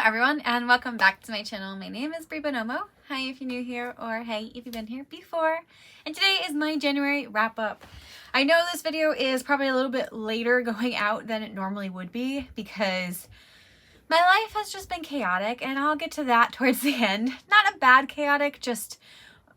everyone, and welcome back to my channel. My name is Bree Buonomo. Hi if you're new here, or hey if you've been here before. And today is my January wrap-up. I know this video is probably a little bit later going out than it normally would be because my life has just been chaotic, and I'll get to that towards the end. Not a bad chaotic, just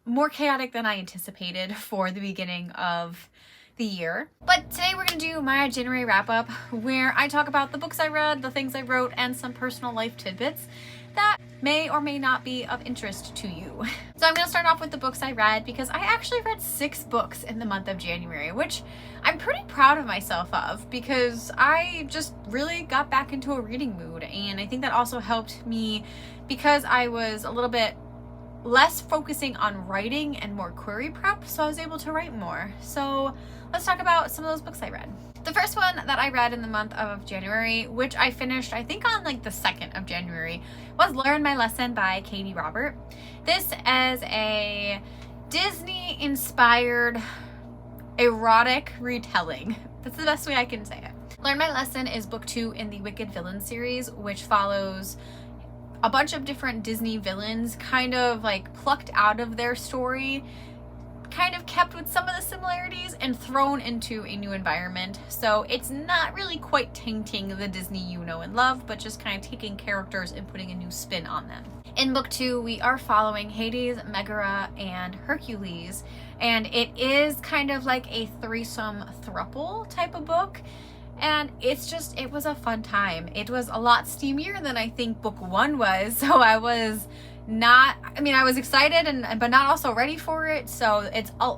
more chaotic than I anticipated for the beginning of the year. But today we're going to do my January wrap-up where I talk about the books I read, the things I wrote, and some personal life tidbits that may or may not be of interest to you. So I'm going to start off with the books I read because I actually read 6 books in the month of January, which I'm pretty proud of myself of because I just really got back into a reading mood, and I think that also helped me because I was a little bit less focusing on writing and more query prep, so I was able to write more. So let's talk about some of those books I read. The first one that I read in the month of January, which I finished I think on like the 2nd of January, was Learn My Lesson by Katie Robert. This is a Disney inspired erotic retelling. That's the best way I can say it. Learn My Lesson is book 2 in the Wicked Villain series, which follows a bunch of different Disney villains kind of like plucked out of their story, kind of kept with some of the similarities and thrown into a new environment. So it's not really quite tainting the Disney you know and love, but just kind of taking characters and putting a new spin on them. In book 2, we are following Hades, Megara, and Hercules, and it is kind of like a threesome throuple type of book. And it was a fun time. It was a lot steamier than I think book 1 was. So I was excited but not also ready for it. So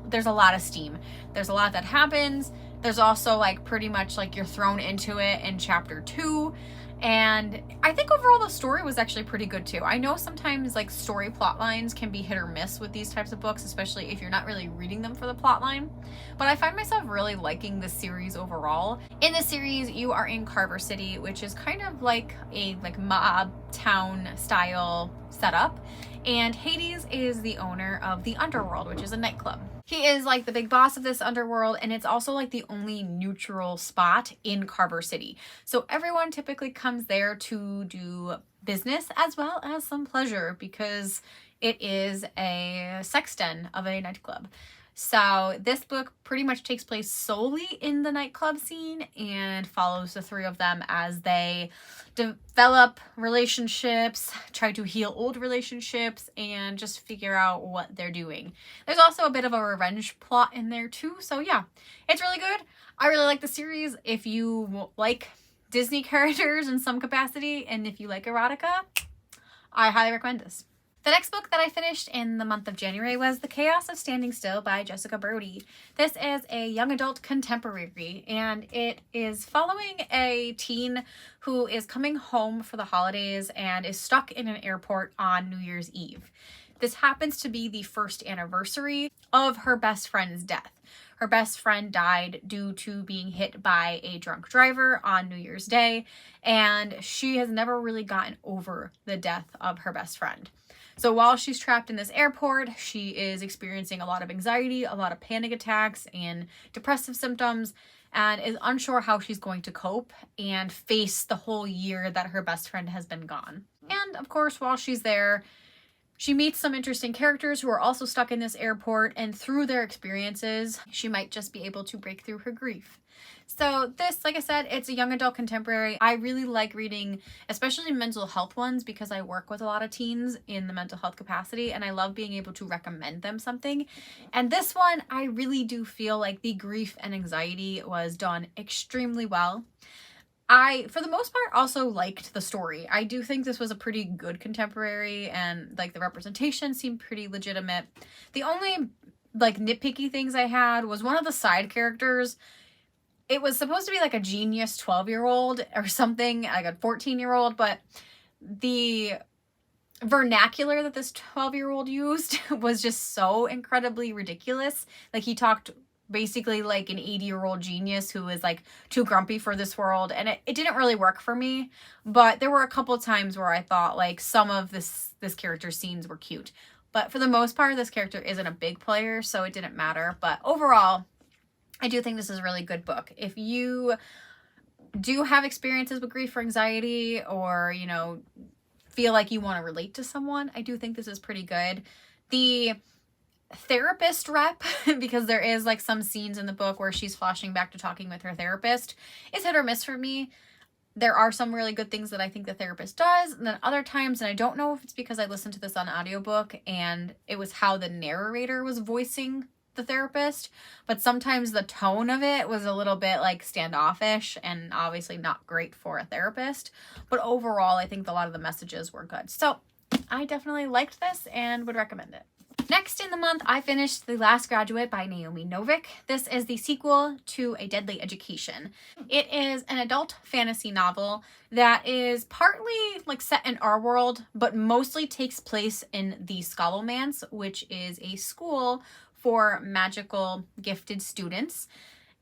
there's a lot of steam. There's a lot that happens. There's also like pretty much like you're thrown into it in chapter 2. And I think overall the story was actually pretty good too. I know sometimes like story plot lines can be hit or miss with these types of books, especially if you're not really reading them for the plot line. But I find myself really liking this series overall. In the series, you are in Carver City, which is kind of like a mob town style setup. And Hades is the owner of the Underworld, which is a nightclub. He is like the big boss of this underworld, and it's also like the only neutral spot in Carver City. So everyone typically comes there to do business as well as some pleasure because it is a sex den of a nightclub. So this book pretty much takes place solely in the nightclub scene and follows the 3 of them as they develop relationships, try to heal old relationships, and just figure out what they're doing. There's also a bit of a revenge plot in there too. So yeah, it's really good. I really like the series. If you like Disney characters in some capacity, and if you like erotica, I highly recommend this. The next book that I finished in the month of January was The Chaos of Standing Still by Jessica Brody. This is a young adult contemporary, and it is following a teen who is coming home for the holidays and is stuck in an airport on New Year's Eve. This happens to be the 1st anniversary of her best friend's death. Her best friend died due to being hit by a drunk driver on New Year's Day, and she has never really gotten over the death of her best friend. So while she's trapped in this airport, she is experiencing a lot of anxiety, a lot of panic attacks, and depressive symptoms, and is unsure how she's going to cope and face the whole year that her best friend has been gone. And of course, while she's there, she meets some interesting characters who are also stuck in this airport, and through their experiences, she might just be able to break through her grief. So this, like I said, it's a young adult contemporary. I really like reading, especially mental health ones, because I work with a lot of teens in the mental health capacity, and I love being able to recommend them something. And this one, I really do feel like the grief and anxiety was done extremely well. I, for the most part, also liked the story. I do think this was a pretty good contemporary, and like the representation seemed pretty legitimate. The only like nitpicky things I had was one of the side characters. It was supposed to be like a genius 12-year-old or something, like a 14-year-old, but the vernacular that this 12-year-old used was just so incredibly ridiculous. Like he talked basically like an 80-year-old genius who is like too grumpy for this world, and it didn't really work for me. But there were a couple of times where I thought like some of this character's scenes were cute. But for the most part, this character isn't a big player, so it didn't matter. But overall, I do think this is a really good book. If you do have experiences with grief or anxiety, or, you know, feel like you want to relate to someone, I do think this is pretty good. The therapist rep, because there is like some scenes in the book where she's flashing back to talking with her therapist, is hit or miss for me. There are some really good things that I think the therapist does, and then other times, and I don't know if it's because I listened to this on audiobook and it was how the narrator was voicing the therapist, but sometimes the tone of it was a little bit like standoffish and obviously not great for a therapist. But overall, I think a lot of the messages were good. So I definitely liked this and would recommend it. Next in the month, I finished The Last Graduate by Naomi Novik. This is the sequel to A Deadly Education. It is an adult fantasy novel that is partly like set in our world, but mostly takes place in the Scholomance, which is a school for magical gifted students.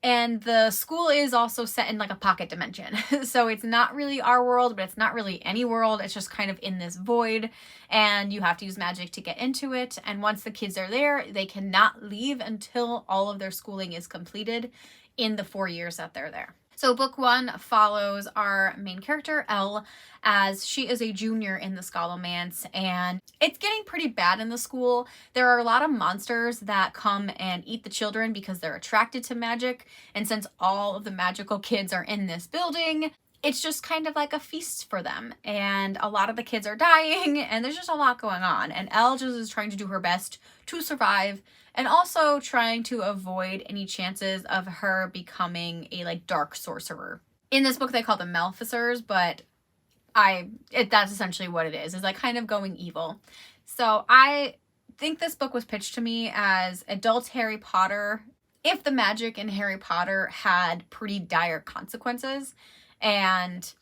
And the school is also set in like a pocket dimension. So it's not really our world, but it's not really any world. It's just kind of in this void, and you have to use magic to get into it. And once the kids are there, they cannot leave until all of their schooling is completed in the 4 years that they're there. So book 1 follows our main character, Elle, as she is a junior in the Scholomance, and it's getting pretty bad in the school. There are a lot of monsters that come and eat the children because they're attracted to magic, and since all of the magical kids are in this building, it's just kind of like a feast for them, and a lot of the kids are dying, and there's just a lot going on, and Elle just is trying to do her best to survive, and also trying to avoid any chances of her becoming a like dark sorcerer. In this book, they call them Maleficers, but that's essentially what it is like kind of going evil. So I think this book was pitched to me as adult Harry Potter if the magic in Harry Potter had pretty dire consequences. And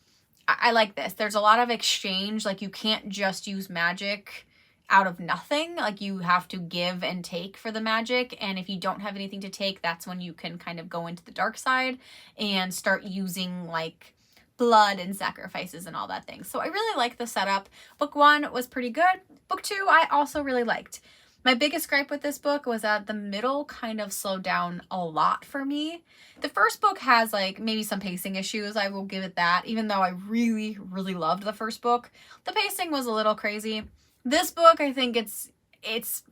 I like this. There's a lot of exchange. Like, you can't just use magic out of nothing. Like, you have to give and take for the magic, and if you don't have anything to take, that's when you can kind of go into the dark side and start using like blood and sacrifices and all that thing. So I really like the setup. Book 1 was pretty good. Book 2 I also really liked. My biggest gripe with this book was that the middle kind of slowed down a lot for me. The first book has like maybe some pacing issues, I will give it that, even though I really, really loved the first book. The pacing was a little crazy. This book, I think it's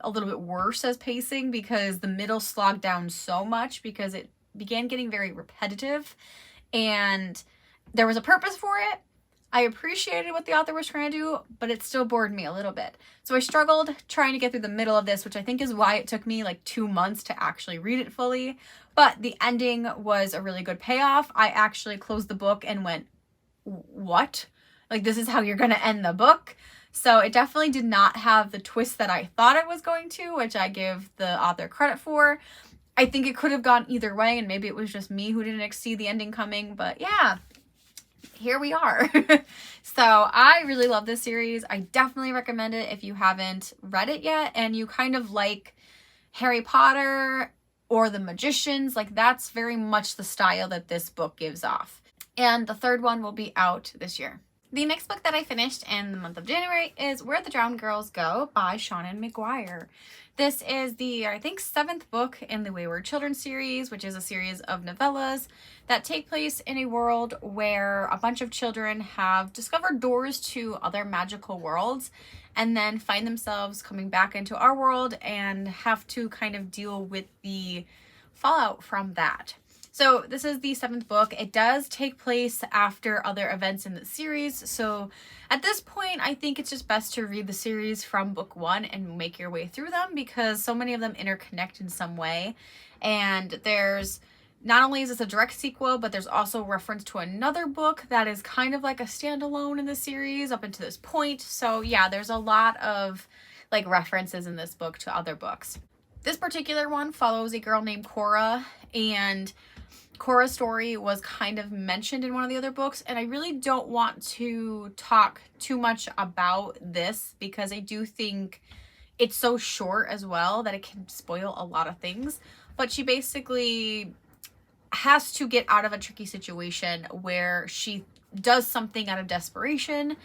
a little bit worse as pacing because the middle slogged down so much because it began getting very repetitive, and there was a purpose for it. I appreciated what the author was trying to do, but it still bored me a little bit. So I struggled trying to get through the middle of this, which I think is why it took me like 2 months to actually read it fully. But the ending was a really good payoff. I actually closed the book and went, what? Like, this is how you're going to end the book? So it definitely did not have the twist that I thought it was going to, which I give the author credit for. I think it could have gone either way, and maybe it was just me who didn't see the ending coming, but yeah, here we are. So I really love this series. I definitely recommend it if you haven't read it yet and you kind of like Harry Potter or The Magicians. Like, that's very much the style that this book gives off. And the third one will be out this year. The next book that I finished in the month of January is Where the Drowned Girls Go by Seanan McGuire. This is the, I think, 7th book in the Wayward Children series, which is a series of novellas that take place in a world where a bunch of children have discovered doors to other magical worlds and then find themselves coming back into our world and have to kind of deal with the fallout from that. So this is the 7th book. It does take place after other events in the series. So at this point, I think it's just best to read the series from book 1 and make your way through them because so many of them interconnect in some way. And there's, not only is this a direct sequel, but there's also reference to another book that is kind of like a standalone in the series up until this point. So yeah, there's a lot of like references in this book to other books. This particular one follows a girl named Cora, and Cora's story was kind of mentioned in one of the other books, and I really don't want to talk too much about this because I do think it's so short as well that it can spoil a lot of things. But she basically has to get out of a tricky situation where she does something out of desperation,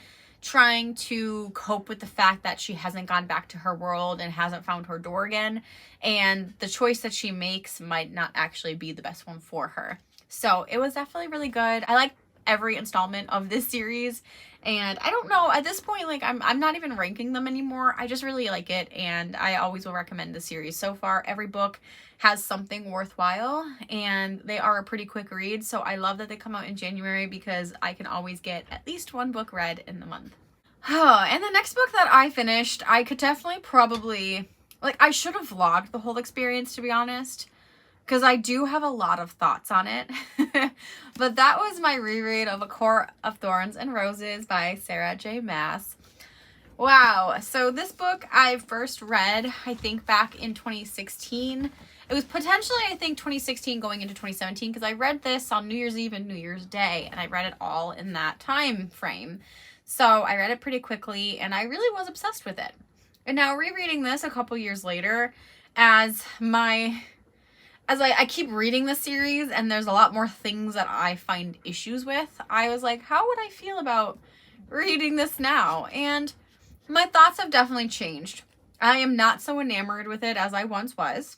trying to cope with the fact that she hasn't gone back to her world and hasn't found her door again, and the choice that she makes might not actually be the best one for her. So it was definitely really good. I like every installment of this series, And I don't know, at this point, like, I'm not even ranking them anymore. I just really like it, and I always will recommend the series. So far, every book has something worthwhile, and they are a pretty quick read, so I love that they come out in January because I can always get at least one book read in the month. And the next book that I finished, I could definitely probably, like, I should have vlogged the whole experience, to be honest, because I do have a lot of thoughts on it. But that was my reread of A Court of Thorns and Roses by Sarah J. Maas. Wow. So this book I first read, I think, back in 2016. It was potentially, I think, 2016 going into 2017, because I read this on New Year's Eve and New Year's Day, and I read it all in that time frame. So I read it pretty quickly, and I really was obsessed with it. And now rereading this a couple years later, as I keep reading the series and there's a lot more things that I find issues with, I was like, how would I feel about reading this now? And my thoughts have definitely changed. I am not so enamored with it as I once was.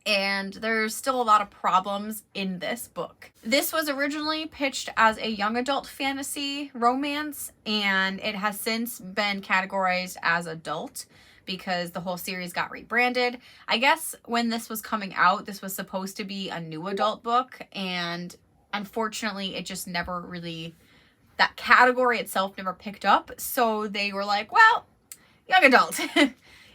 And there's still a lot of problems in this book. This was originally pitched as a young adult fantasy romance, and it has since been categorized as adult because the whole series got rebranded. I guess when this was coming out, this was supposed to be a new adult book, and unfortunately it just never really, that category itself never picked up, so they were like, well, young adult.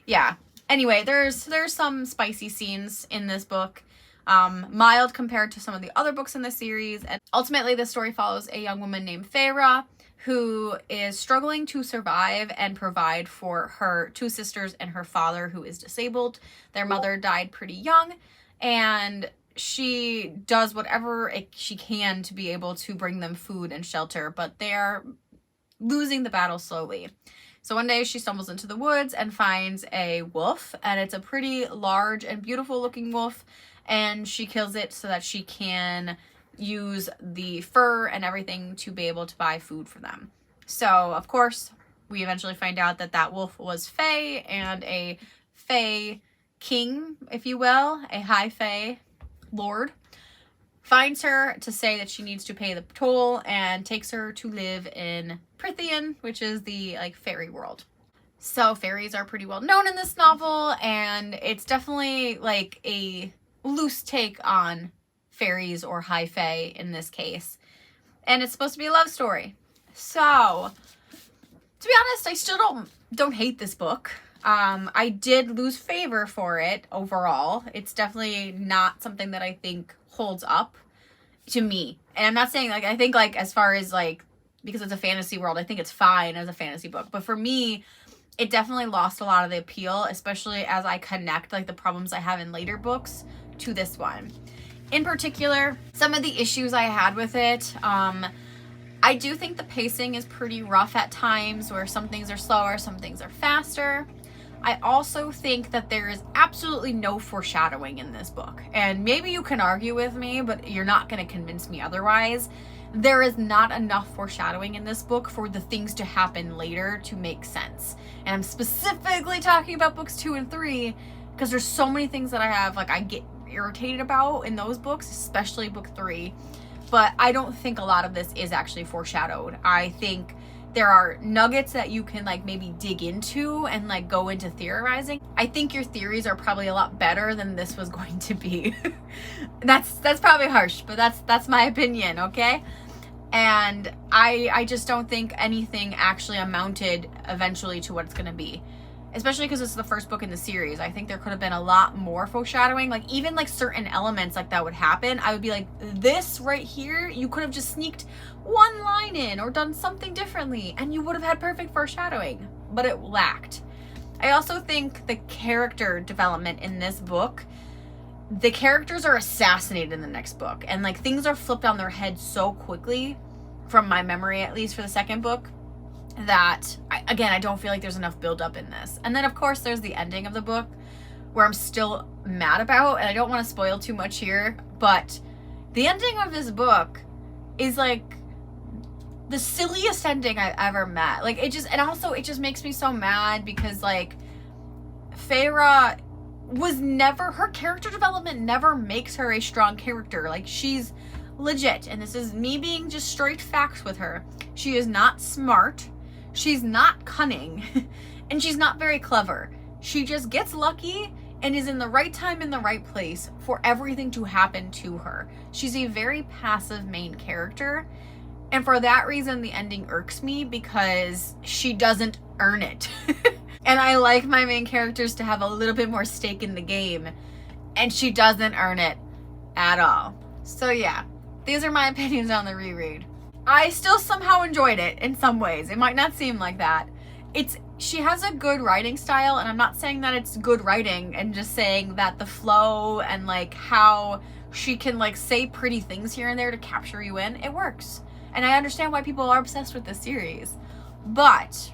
Yeah. Anyway, there's some spicy scenes in this book, mild compared to some of the other books in the series, and ultimately the story follows a young woman named Feyre, who is struggling to survive and provide for her two sisters and her father, who is disabled. Their mother died pretty young, and she does whatever she can to be able to bring them food and shelter, but they're losing the battle slowly. So one day she stumbles into the woods and finds a wolf, and it's a pretty large and beautiful looking wolf, and she kills it so that she can use the fur and everything to be able to buy food for them. So, of course, we eventually find out that that wolf was Fae, and a Fae king, if you will, a high Fae lord, finds her to say that she needs to pay the toll and takes her to live in Prythian, which is the fairy world. So fairies are pretty well known in this novel, and it's definitely like a loose take on fairies or high fae in this case. And it's supposed to be a love story. So, to be honest, I still don't hate this book. I did lose favor for it overall. It's definitely not something that I think holds up to me. And I'm not saying I think as far as because it's a fantasy world, I think it's fine as a fantasy book. But for me, it definitely lost a lot of the appeal, especially as I connect the problems I have in later books to this one. In particular, some of the issues I had with it, I do think the pacing is pretty rough at times, where some things are slower, some things are faster. I also think that there is absolutely no foreshadowing in this book. And maybe you can argue with me, but you're not going to convince me otherwise. There is not enough foreshadowing in this book for the things to happen later to make sense. And I'm specifically talking about books 2 and 3 because there's so many things that I have, I get irritated about in those books, especially book 3. But I don't think a lot of this is actually foreshadowed. I think there are nuggets that you can maybe dig into and go into theorizing. I think your theories are probably a lot better than this was going to be. That's probably harsh, but that's my opinion, okay? And I just don't think anything actually amounted eventually to what it's gonna be. Especially because it's the first book in the series. I think there could have been a lot more foreshadowing. Even certain elements that would happen, I would be like, this right here, you could have just sneaked one line in or done something differently and you would have had perfect foreshadowing, but it lacked. I also think the character development in this book, the characters are assassinated in the next book, and things are flipped on their head so quickly, from my memory at least for the second book, that I don't feel like there's enough build up in this. And then of course there's the ending of the book, where I'm still mad about, and I don't want to spoil too much here, but the ending of this book is the silliest ending I've ever met. It just makes me so mad because Feyre was never, her character development never makes her a strong character. She's legit, and this is me being just straight facts with her, she is not smart, she's not cunning, and she's not very clever. She just gets lucky and is in the right time in the right place for everything to happen to her. She's a very passive main character, and for that reason the ending irks me, because she doesn't earn it. And I like my main characters to have a little bit more stake in the game, and she doesn't earn it at all. So yeah, these are my opinions on the reread. I still somehow enjoyed it in some ways. It might not seem like that. She has a good writing style, and I'm not saying that it's good writing, and just saying that the flow and like how she can like say pretty things here and there to capture you in, it works. And I understand why people are obsessed with this series. But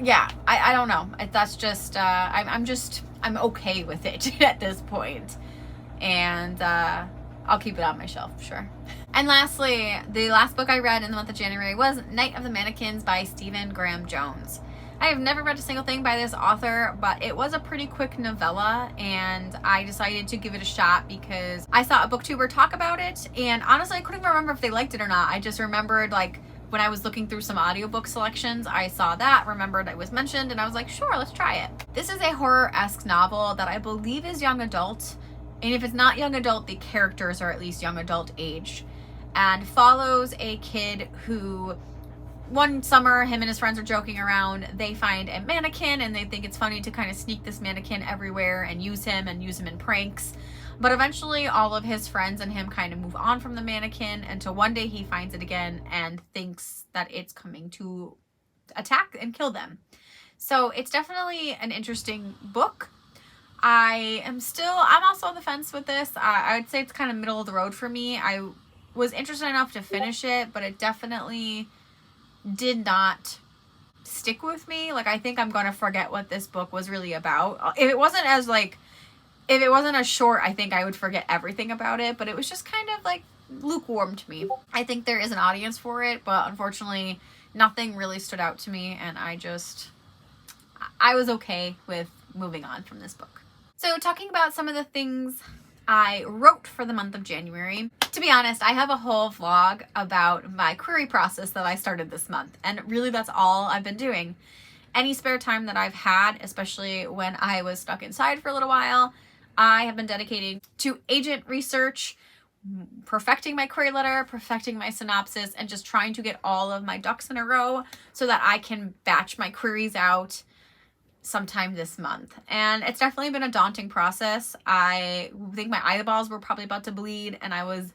yeah, I don't know. That's just I'm okay with it at this point. And I'll keep it on my shelf, sure. And lastly, the last book I read in the month of January was Night of the Mannequins by Stephen Graham Jones. I have never read a single thing by this author, but it was a pretty quick novella, and I decided to give it a shot because I saw a booktuber talk about it, and honestly I couldn't even remember if they liked it or not. I just remembered, like, when I was looking through some audiobook selections, I saw that, remembered it was mentioned, and I was like, sure, let's try it. This is a horror-esque novel that I believe is young adult, and if it's not young adult, the characters are at least young adult aged, and follows a kid who, one summer, him and his friends are joking around, they find a mannequin, and they think it's funny to kind of sneak this mannequin everywhere and use him in pranks. But eventually all of his friends and him kind of move on from the mannequin until one day he finds it again and thinks that it's coming to attack and kill them. So it's definitely an interesting book. I'm also on the fence with this. I would say it's kind of middle of the road for me. I was interested enough to finish it, but it definitely did not stick with me. Like, I think I'm going to forget what this book was really about. If it wasn't as short, I think I would forget everything about it, but it was just kind of like lukewarm to me. I think there is an audience for it, but unfortunately nothing really stood out to me, and I was okay with moving on from this book. So talking about some of the things I wrote for the month of January. To be honest, I have a whole vlog about my query process that I started this month, and really that's all I've been doing. Any spare time that I've had, especially when I was stuck inside for a little while, I have been dedicating to agent research, perfecting my query letter, perfecting my synopsis, and just trying to get all of my ducks in a row so that I can batch my queries out sometime this month. And it's definitely been a daunting process. I think my eyeballs were probably about to bleed, and I was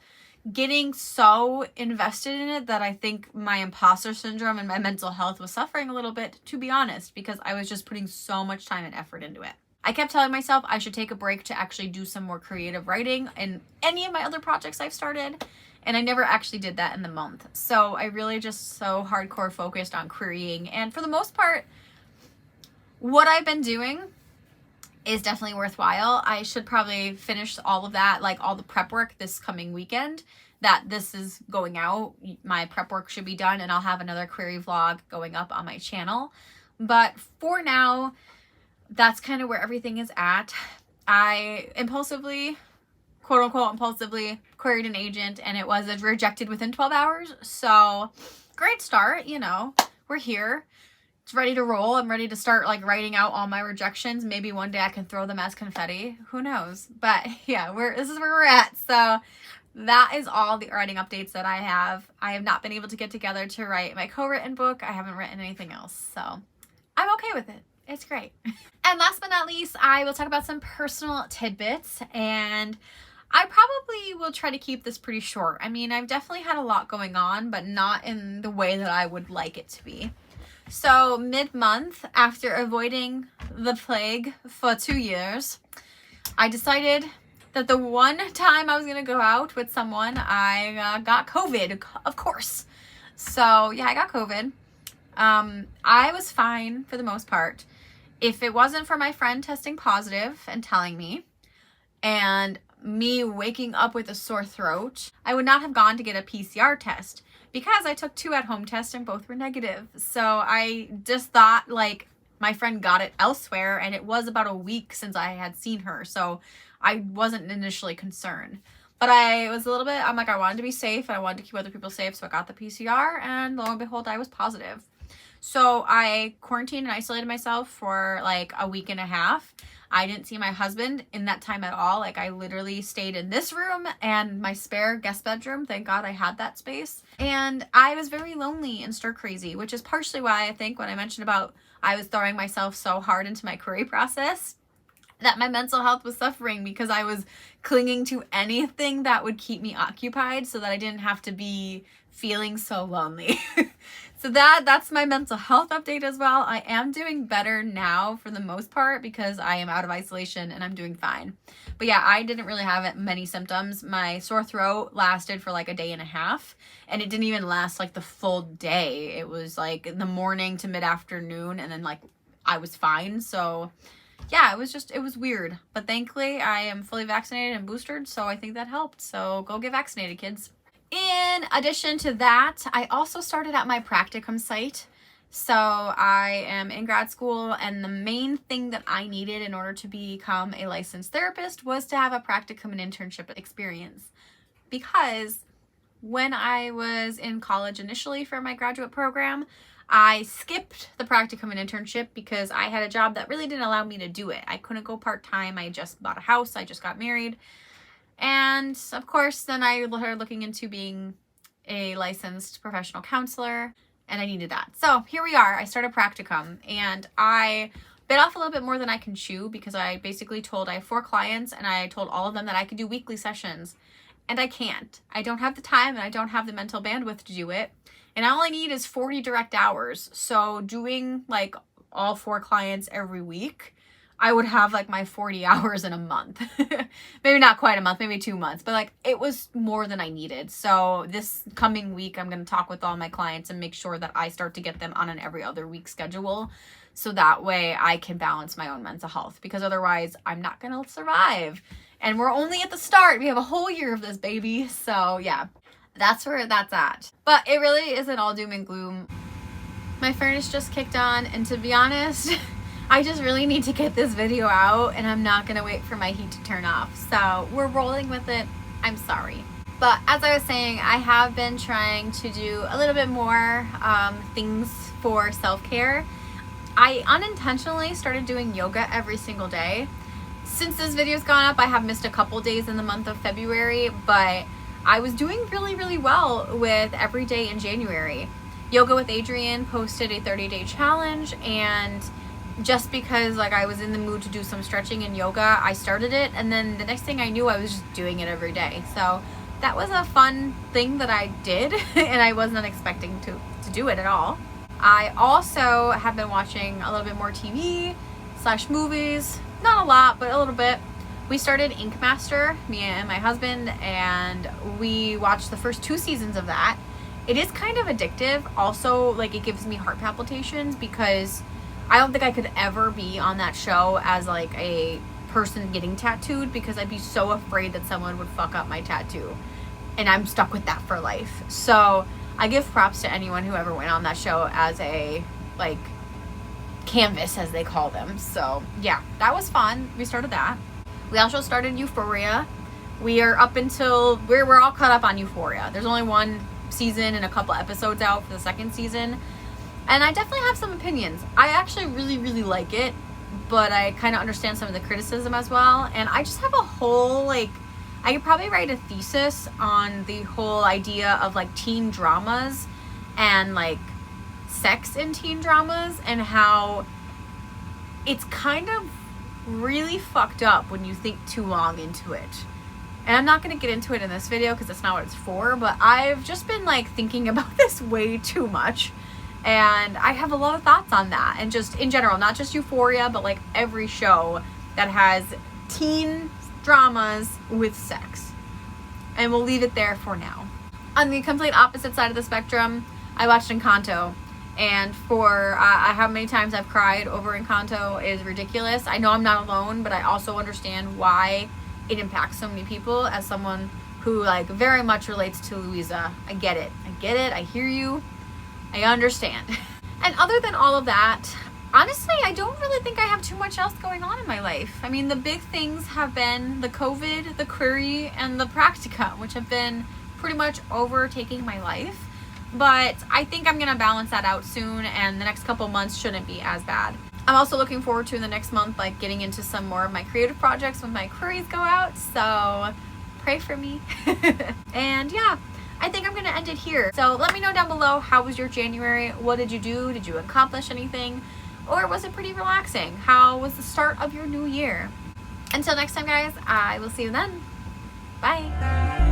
getting so invested in it that I think my imposter syndrome and my mental health was suffering a little bit, to be honest, because I was just putting so much time and effort into it. I kept telling myself I should take a break to actually do some more creative writing in any of my other projects I've started, and I never actually did that in the month. So I really just so hardcore focused on querying, and for the most part, what I've been doing is definitely worthwhile. I should probably finish all of that, like all the prep work this coming weekend that this is going out. My prep work should be done, and I'll have another query vlog going up on my channel. But for now, that's kind of where everything is at. I impulsively, quote unquote impulsively, queried an agent, and it was rejected within 12 hours. So great start, you know, we're here. It's ready to roll. I'm ready to start like writing out all my rejections. Maybe one day I can throw them as confetti. Who knows? But yeah, this is where we're at. So that is all the writing updates that I have. I have not been able to get together to write my co-written book. I haven't written anything else. So I'm okay with it. It's great. And last but not least, I will talk about some personal tidbits, and I probably will try to keep this pretty short. I mean, I've definitely had a lot going on, but not in the way that I would like it to be. So mid-month, after avoiding the plague for 2 years, I decided that the one time I was going to go out with someone, I got COVID, of course. So yeah, I got COVID. I was fine for the most part. If it wasn't for my friend testing positive and telling me, and me waking up with a sore throat, I would not have gone to get a PCR test, because I took 2 at-home tests and both were negative. So I just thought like my friend got it elsewhere, and it was about a week since I had seen her, so I wasn't initially concerned. But I was a little bit, I'm like, I wanted to be safe and I wanted to keep other people safe. So I got the PCR and lo and behold, I was positive. So I quarantined and isolated myself for like a week and a half. I didn't see my husband in that time at all. Like, I literally stayed in this room and my spare guest bedroom. Thank God I had that space. And I was very lonely and stir crazy, which is partially why I think when I mentioned about I was throwing myself so hard into my career process, that my mental health was suffering because I was clinging to anything that would keep me occupied so that I didn't have to be feeling so lonely. So that's my mental health update as well. I am doing better now for the most part because I am out of isolation and I'm doing fine. But yeah, I didn't really have many symptoms. My sore throat lasted for like a day and a half, and it didn't even last like the full day. It was like in the morning to mid-afternoon, and then like I was fine. So yeah, it was weird. But thankfully I am fully vaccinated and boosted, so I think that helped. So go get vaccinated, kids. In addition to that, I also started at my practicum site. So I am in grad school, and the main thing that I needed in order to become a licensed therapist was to have a practicum and internship experience. Because when I was in college initially for my graduate program, I skipped the practicum and internship because I had a job that really didn't allow me to do it. I couldn't go part-time. I just bought a house. I just got married. And of course, then I started looking into being a licensed professional counselor, and I needed that. So here we are. I started practicum, and I bit off a little bit more than I can chew because I basically I have 4 clients, and I told all of them that I could do weekly sessions, and I can't. I don't have the time, and I don't have the mental bandwidth to do it. And all I need is 40 direct hours. So doing like all 4 clients every week, I would have like my 40 hours in a month. Maybe not quite a month, maybe 2 months, but like it was more than I needed. So this coming week, I'm going to talk with all my clients and make sure that I start to get them on an every other week schedule. So that way I can balance my own mental health, because otherwise I'm not going to survive. And we're only at the start. We have a whole year of this, baby. So yeah, that's where that's at. But it really isn't all doom and gloom. My furnace just kicked on, and to be honest, I just really need to get this video out, and I'm not gonna wait for my heat to turn off. So we're rolling with it. I'm sorry. But as I was saying, I have been trying to do a little bit more things for self-care. I unintentionally started doing yoga every single day. Since this video's gone up, I have missed a couple days in the month of February, but I was doing really, really well with every day in January. Yoga with Adrienne posted a 30-day challenge, and just because like I was in the mood to do some stretching and yoga, I started it, and then the next thing I knew, I was just doing it every day. So that was a fun thing that I did, and I wasn't expecting to do it at all. I also have been watching a little bit more TV / movies. Not a lot, but a little bit. We started Ink Master, me and my husband, and we watched the first 2 seasons of that. It is kind of addictive. Also, like, it gives me heart palpitations because I don't think I could ever be on that show as like a person getting tattooed, because I'd be so afraid that someone would fuck up my tattoo, and I'm stuck with that for life. So I give props to anyone who ever went on that show as a like canvas, as they call them. So yeah, that was fun. We started that. We also started Euphoria. We are up until we're all caught up on Euphoria. There's only 1 season and a couple episodes out for the 2nd season. And I definitely have some opinions. I actually really, really like it, but I kind of understand some of the criticism as well. And I just have a whole, like, I could probably write a thesis on the whole idea of, like, teen dramas and, like, sex in teen dramas, and how it's kind of really fucked up when you think too long into it. And I'm not going to get into it in this video because that's not what it's for, but I've just been, like, thinking about this way too much. And I have a lot of thoughts on that, and just in general, not just Euphoria, but like every show that has teen dramas with sex. And we'll leave it there for now. On the complete opposite side of the spectrum, I watched Encanto, and for how many times I've cried over Encanto is ridiculous. I know I'm not alone, but I also understand why it impacts so many people, as someone who like very much relates to Luisa. I get it. I hear you. I understand. And other than all of that, honestly, I don't really think I have too much else going on in my life. I mean, the big things have been the COVID, the query, and the practicum, which have been pretty much overtaking my life. But I think I'm going to balance that out soon, and the next couple months shouldn't be as bad. I'm also looking forward to in the next month, like getting into some more of my creative projects when my queries go out. So pray for me. And yeah, I think I'm going to end it here. So let me know down below, how was your January? What did you do? Did you accomplish anything? Or was it pretty relaxing? How was the start of your new year? Until next time, guys, I will see you then. Bye.